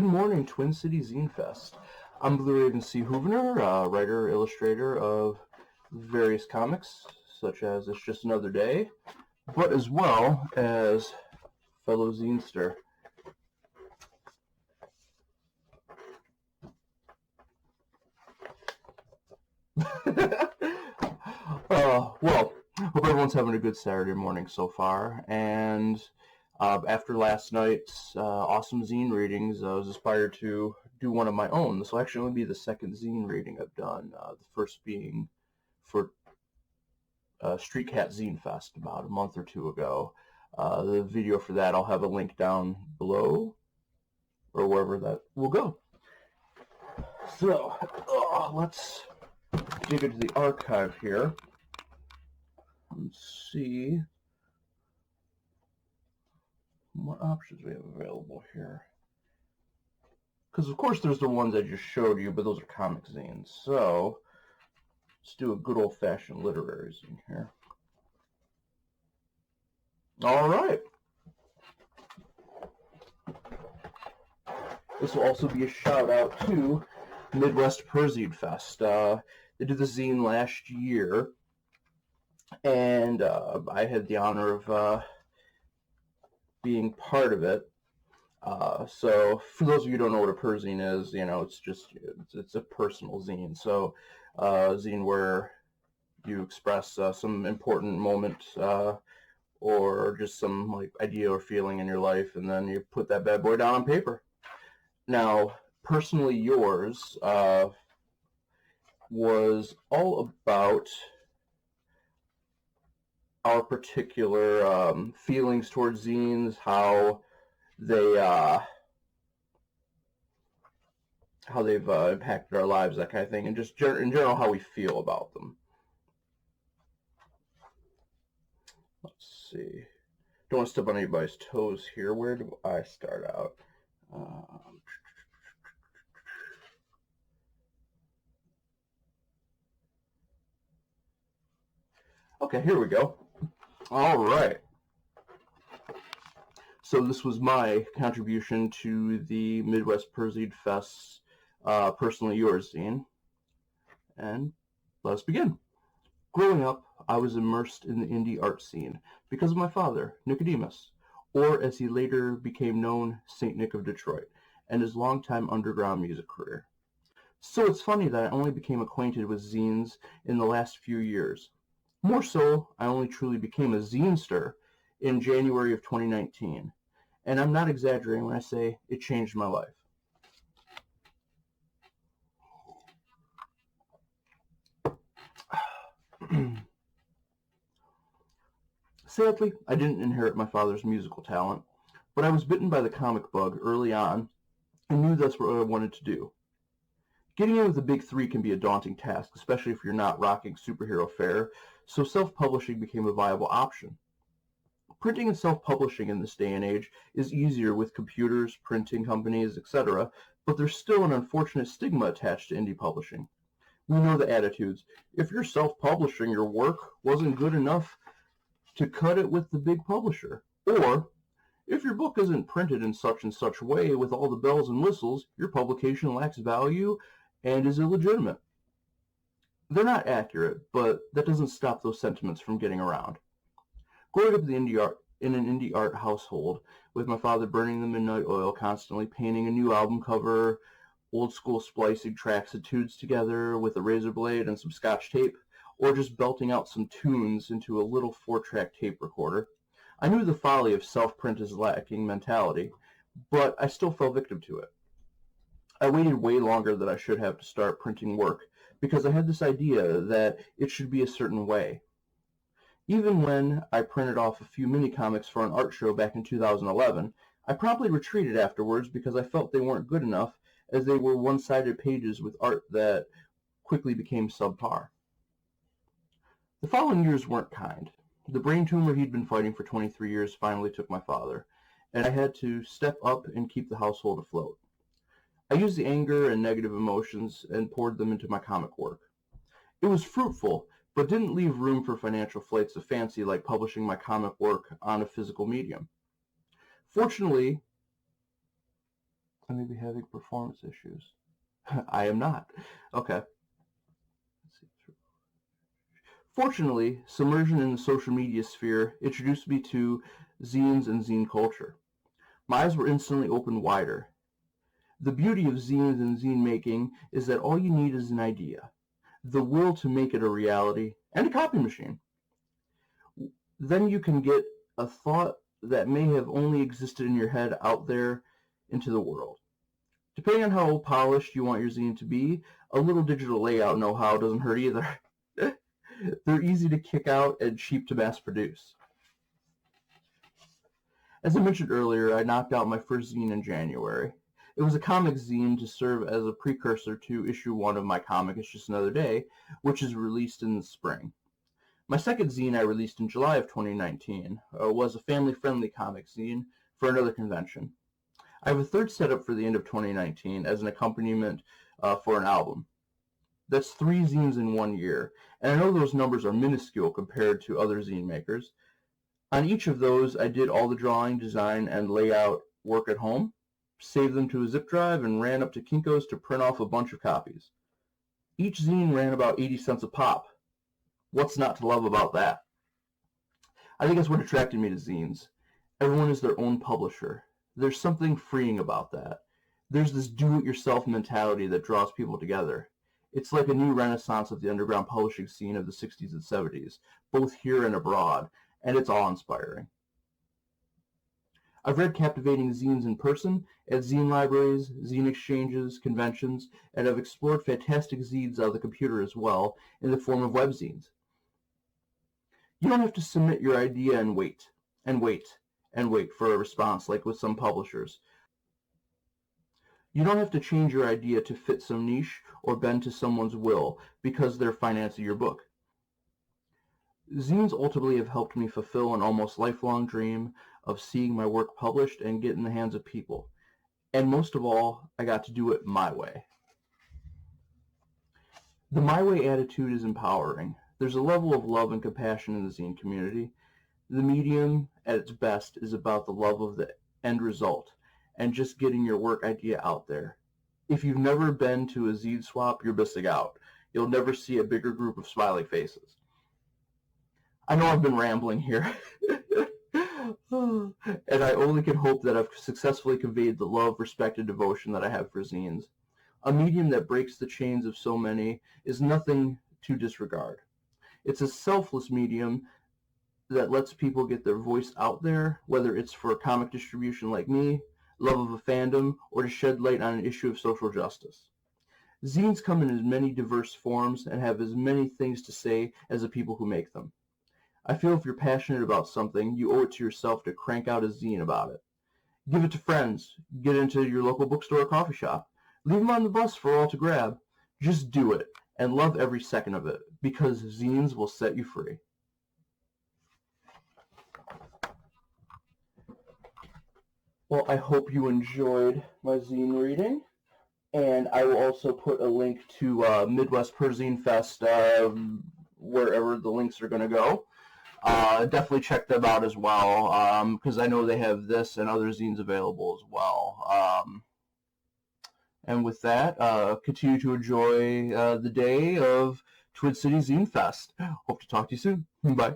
morning, Twin City Zine Fest. I'm BluRaven Houvener, writer, illustrator of various comics, such as It's Just Another Day, but as well as fellow zinester. Well, hope everyone's having a good Saturday morning so far, and after last night's awesome zine readings, I was inspired to do one of my own. This will actually only be the second zine reading I've done, the first being for Street Cat Zine Fest about a month or two ago. The video for that, I'll have a link down below, or wherever that will go. So, let's dig into the archive here and see what options we have available here. Because, of course, there's the ones I just showed you, but those are comic zines. So, let's do a good old-fashioned literary zine here. All right. This will also be a shout-out to Midwest Perzine Fest. They did the zine last year, and I had the honor of being part of it. So for those of you who don't know what a Perzine is, you know, it's a personal zine. So a zine where you express some important moment or just some like idea or feeling in your life, and then you put that bad boy down on paper. Now, Personally Yours was all about our particular feelings towards zines, how they've impacted our lives, that kind of thing, and just in general how we feel about them. Let's see. Don't want to step on anybody's toes here. Where do I start out? Okay, here we go. All right. So this was my contribution to the Midwest Perzine Fest's Personally Yours zine. And let us begin. Growing up, I was immersed in the indie art scene because of my father, Nicodemus, or as he later became known, St. Nick of Detroit, and his longtime underground music career. So it's funny that I only became acquainted with zines in the last few years. More so, I only truly became a zinester in January of 2019, and I'm not exaggerating when I say it changed my life. Sadly, I didn't inherit my father's musical talent, but I was bitten by the comic bug early on and knew that's what I wanted to do. Getting in with the big three can be a daunting task, especially if you're not rocking superhero fare, so self-publishing became a viable option. Printing and self-publishing in this day and age is easier with computers, printing companies, etc., but there's still an unfortunate stigma attached to indie publishing. We know the attitudes. If you're self-publishing, your work wasn't good enough to cut it with the big publisher. Or, if your book isn't printed in such and such way with all the bells and whistles, your publication lacks value and is illegitimate. They're not accurate, but that doesn't stop those sentiments from getting around. Growing up in an indie art household, with my father burning the midnight oil, constantly painting a new album cover, old school splicing tracks and tunes together with a razor blade and some scotch tape, or just belting out some tunes into a little 4-track tape recorder, I knew the folly of self-print is lacking mentality, but I still fell victim to it. I waited way longer than I should have to start printing work because I had this idea that it should be a certain way. Even when I printed off a few mini-comics for an art show back in 2011, I promptly retreated afterwards because I felt they weren't good enough, as they were one-sided pages with art that quickly became subpar. The following years weren't kind. The brain tumor he'd been fighting for 23 years finally took my father, and I had to step up and keep the household afloat. I used the anger and negative emotions and poured them into my comic work. It was fruitful, but didn't leave room for financial flights of fancy like publishing my comic work on a physical medium. Fortunately, I may be having performance issues. I am not. Okay. Let's see. Fortunately, submersion in the social media sphere introduced me to zines and zine culture. My eyes were instantly opened wider. The beauty of zines and zine making is that all you need is an idea, the will to make it a reality, and a copy machine. Then you can get a thought that may have only existed in your head out there into the world. Depending on how polished you want your zine to be, a little digital layout know-how doesn't hurt either. They're easy to kick out and cheap to mass produce. As I mentioned earlier, I knocked out my first zine in January. It was a comic zine to serve as a precursor to issue 1 of my comic, It's Just Another Day, which is released in the spring. My second zine I released in July of 2019 was a family-friendly comic zine for another convention. I have a third setup for the end of 2019 as an accompaniment for an album. That's 3 zines in 1 year, and I know those numbers are minuscule compared to other zine makers. On each of those, I did all the drawing, design, and layout work at home, saved them to a zip drive, and ran up to Kinko's to print off a bunch of copies. Each zine ran about 80 cents a pop. What's not to love about that? I think that's what attracted me to zines. Everyone is their own publisher. There's something freeing about that. There's this do-it-yourself mentality that draws people together. It's like a new renaissance of the underground publishing scene of the 60s and 70s, both here and abroad, and it's awe-inspiring. I've read captivating zines in person, at zine libraries, zine exchanges, conventions, and I've explored fantastic zines on the computer as well, in the form of webzines. You don't have to submit your idea and wait, and wait, and wait for a response like with some publishers. You don't have to change your idea to fit some niche or bend to someone's will because they're financing your book. Zines ultimately have helped me fulfill an almost lifelong dream of seeing my work published and get in the hands of people. And most of all, I got to do it my way. The my way attitude is empowering. There's a level of love and compassion in the zine community. The medium, at its best, is about the love of the end result and just getting your work idea out there. If you've never been to a zine swap, you're missing out. You'll never see a bigger group of smiling faces. I know I've been rambling here, and I only can hope that I've successfully conveyed the love, respect, and devotion that I have for zines. A medium that breaks the chains of so many is nothing to disregard. It's a selfless medium that lets people get their voice out there, whether it's for comic distribution like me, love of a fandom, or to shed light on an issue of social justice. Zines come in as many diverse forms and have as many things to say as the people who make them. I feel if you're passionate about something, you owe it to yourself to crank out a zine about it. Give it to friends. Get into your local bookstore or coffee shop. Leave them on the bus for all to grab. Just do it, and love every second of it, because zines will set you free. Well, I hope you enjoyed my zine reading, and I will also put a link to Midwest Perzine Fest wherever the links are going to go. Definitely check them out as well, because I know they have this and other zines available as well. And with that, continue to enjoy the day of Twin Cities Zine Fest. Hope to talk to you soon. Bye.